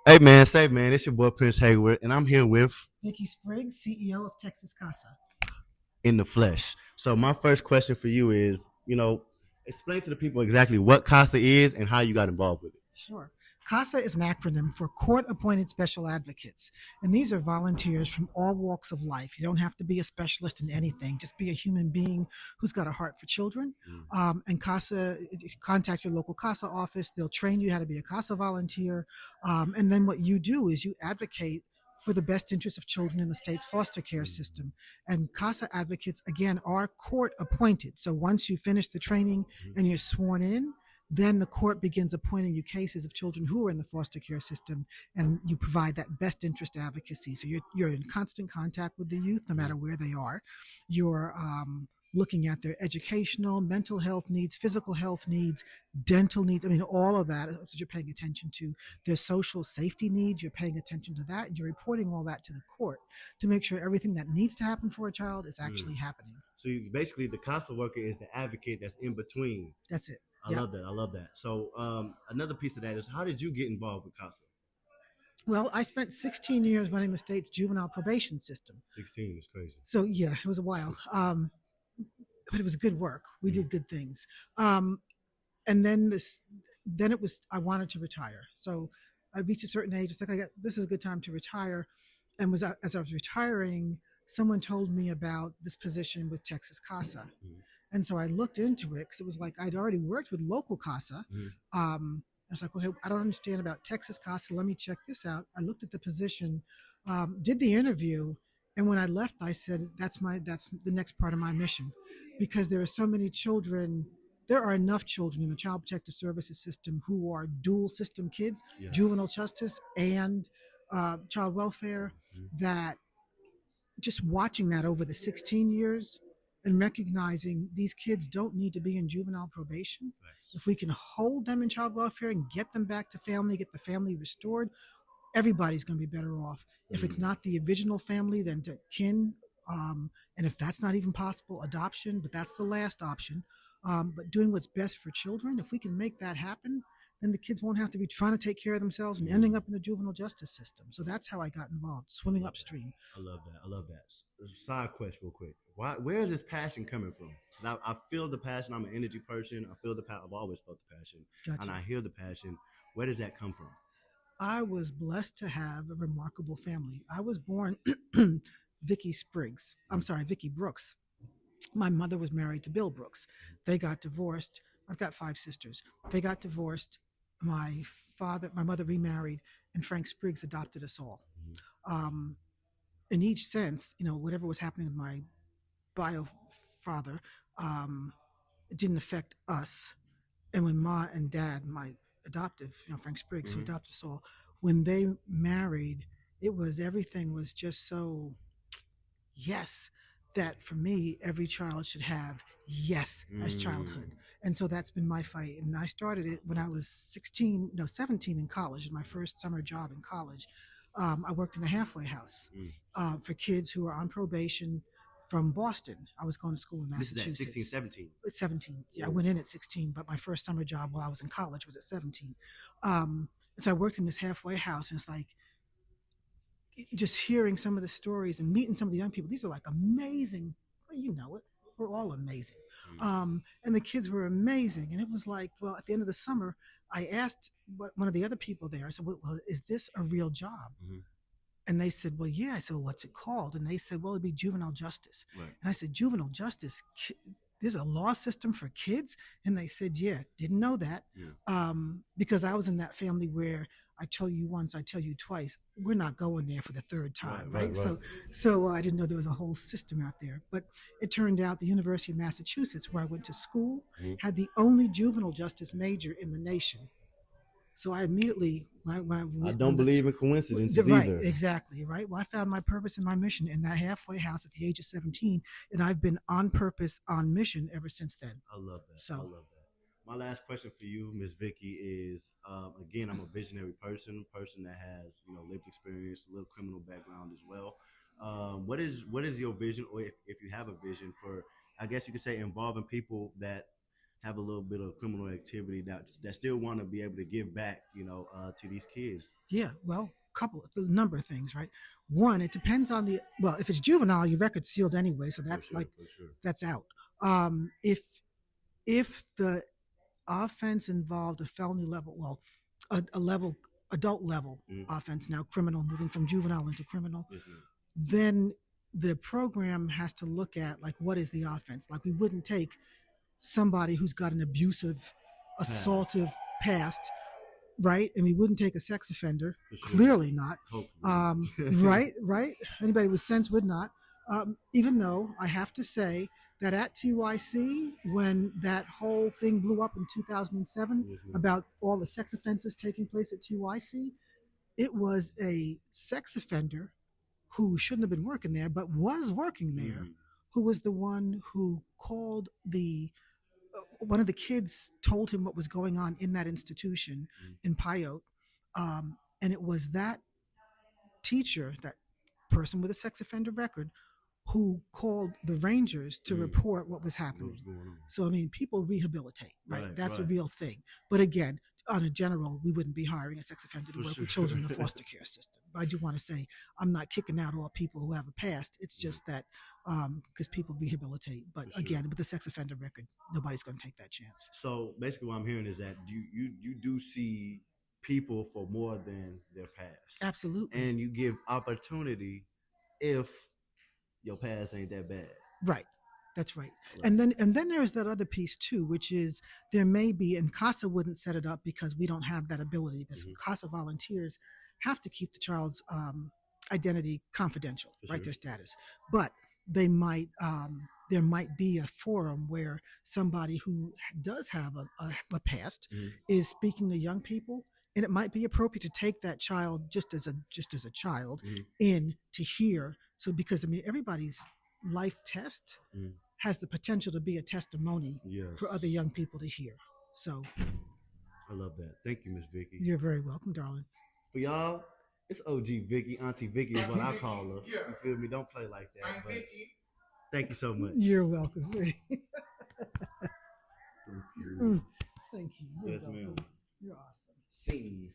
Hey man, say man, it's your boy Prince Hayward, and I'm here with Vicki Spriggs, CEO of Texas Casa. In the Flesh. So my first question for you is, explain to the people exactly what Casa is and how you got involved with it. Sure. CASA is an acronym for Court Appointed Special Advocates. And these are volunteers from all walks of life. You don't have to be a specialist in anything, just be a human being who's got a heart for children. Mm. And CASA, contact your local CASA office. They'll train you how to be a CASA volunteer. And then what you do is you advocate for the best interests of children in the state's foster care system. And CASA advocates, again, are court appointed. So once you finish the training and you're sworn in, then the court begins appointing you cases of children who are in the foster care system, and you provide that best interest advocacy. So you're in constant contact with the youth, no matter where they are. You're looking at their educational, mental health needs, physical health needs, dental needs. I mean, all of that you're paying attention to. Their social safety needs, you're paying attention to that, and you're reporting all that to the court to make sure everything that needs to happen for a child is actually happening. So basically, the Casa worker is the advocate that's in between. That's it. I Yeah. love that. I love that. So another piece of that is how did you get involved with Casa? Well, I spent 16 years running the state's juvenile probation system. 16 is crazy. So yeah, it was a while. But it was good work. We did good things. And then it was, I wanted to retire. So I reached a certain age. It's like, this is a good time to retire. And as I was retiring, someone told me about this position with Texas Casa. Mm. And so I looked into it because it was like I'd already worked with local Casa. Mm. I was like, okay, I don't understand about Texas Casa. Let me check this out. I looked at the position, did the interview, and when I left, I said, that's the next part of my mission, because there are so many children. There are enough children in the Child Protective Services system who are dual system kids, Yes. juvenile justice and child welfare, that just watching that over the 16 years and recognizing these kids don't need to be in juvenile probation. If we can hold them in child welfare and get them back to family, get the family restored, everybody's going to be better off. If it's not the original family, then to kin. And if that's not even possible, adoption, but that's the last option. But doing what's best for children, if we can make that happen, then the kids won't have to be trying to take care of themselves and ending up in the juvenile justice system. So that's how I got involved, swimming upstream. I love that. I love that. Side quest, real quick. Where is this passion coming from? I feel the passion. I'm an energy person. I feel the passion. I've always felt the passion, Gotcha. and I hear the passion. Where does that come from? I was blessed to have a remarkable family. I was born Vicki Spriggs. I'm sorry, Vicki Brooks. My mother was married to Bill Brooks. They got divorced. I've got five sisters. They got divorced. My mother remarried, and Frank Spriggs adopted us all. Um, in each sense, whatever was happening with my bio father, it didn't affect us. And when Ma and Dad, my adoptive, Frank Spriggs, who adopted us all, when they married, everything was just so yes, that for me, every child should have yes as childhood. And so that's been my fight. And I started it when I was 17 in college, in my first summer job in college. I worked in a halfway house for kids who are on probation from Boston. I was going to school in This is at Massachusetts. 16, 17. At 17. Yeah, I went in at 16, but my first summer job while I was in college was at 17. And so I worked in this halfway house, and it's like, just hearing some of the stories and meeting some of the young people, these are like amazing. Well, you know it. We're all amazing. And the kids were amazing. And it was like, well, at the end of the summer, I asked one of the other people there, I said, well, is this a real job? And they said, well, yeah. I said, well, what's it called? And they said, well, it'd be juvenile justice. Right. And I said, juvenile justice? There's a law system for kids? And they said, yeah, didn't know that. Yeah. Because I was in that family where I tell you once, I tell you twice, we're not going there for the third time, right? So I didn't know there was a whole system out there. But it turned out the University of Massachusetts, where I went to school, had the only juvenile justice major in the nation. So I immediately, I don't believe in coincidences right, either. Exactly, right? Well, I found my purpose and my mission in that halfway house at the age of 17, and I've been on purpose, on mission ever since then. I love that. I love that. My last question for you, Miss Vicki, is again, I'm a visionary person that has lived experience, a little criminal background as well. What is your vision, or if you have a vision for, I guess you could say, involving people that have a little bit of criminal activity that still want to be able to give back, to these kids. Yeah, well, a number of things, right? One, it depends on the well, if it's juvenile, your record's sealed anyway, so For that's sure, like for sure. that's out. If the offense involved a felony level, well, a level adult level offense, now criminal, moving from juvenile into criminal, Yes, then the program has to look at like what is the offense. Like we wouldn't take somebody who's got an abusive, assaultive past, right? And we wouldn't take a sex offender. For sure. Clearly not. Hopefully. Right. Anybody with sense would not. Even though I have to say that at TYC, when that whole thing blew up in 2007 about all the sex offenses taking place at TYC, it was a sex offender who shouldn't have been working there, but was working there, who was the one who called one of the kids told him what was going on in that institution in Pyote. And it was that teacher, that person with a sex offender record, who called the Rangers to report what was happening. So, I mean, people rehabilitate, right? That's a real thing. But again, on a general, we wouldn't be hiring a sex offender to work with children in the foster care system. But I do want to say, I'm not kicking out all people who have a past. It's just that because people rehabilitate. But again, with the sex offender record, nobody's going to take that chance. So basically, what I'm hearing is that you do see people for more than their past. Absolutely. And you give opportunity if your past ain't that bad. Right. That's right. And then there's that other piece too, which is there may be, and Casa wouldn't set it up because we don't have that ability, because Casa volunteers have to keep the child's identity confidential, right? Their status. But they might there might be a forum where somebody who does have a past is speaking to young people, and it might be appropriate to take that child just as a child in to hear. So because I mean everybody's life test has the potential to be a testimony for other young people to hear. So I love that. Thank you, Miss Vicki. You're very welcome, darling. For y'all, it's OG Vicki. Auntie Vicki is what I call her. Yeah. You feel me? Don't play like that. But thank you so much. You're welcome. Thank you. Thank you. Yes, ma'am. You're awesome. Scene.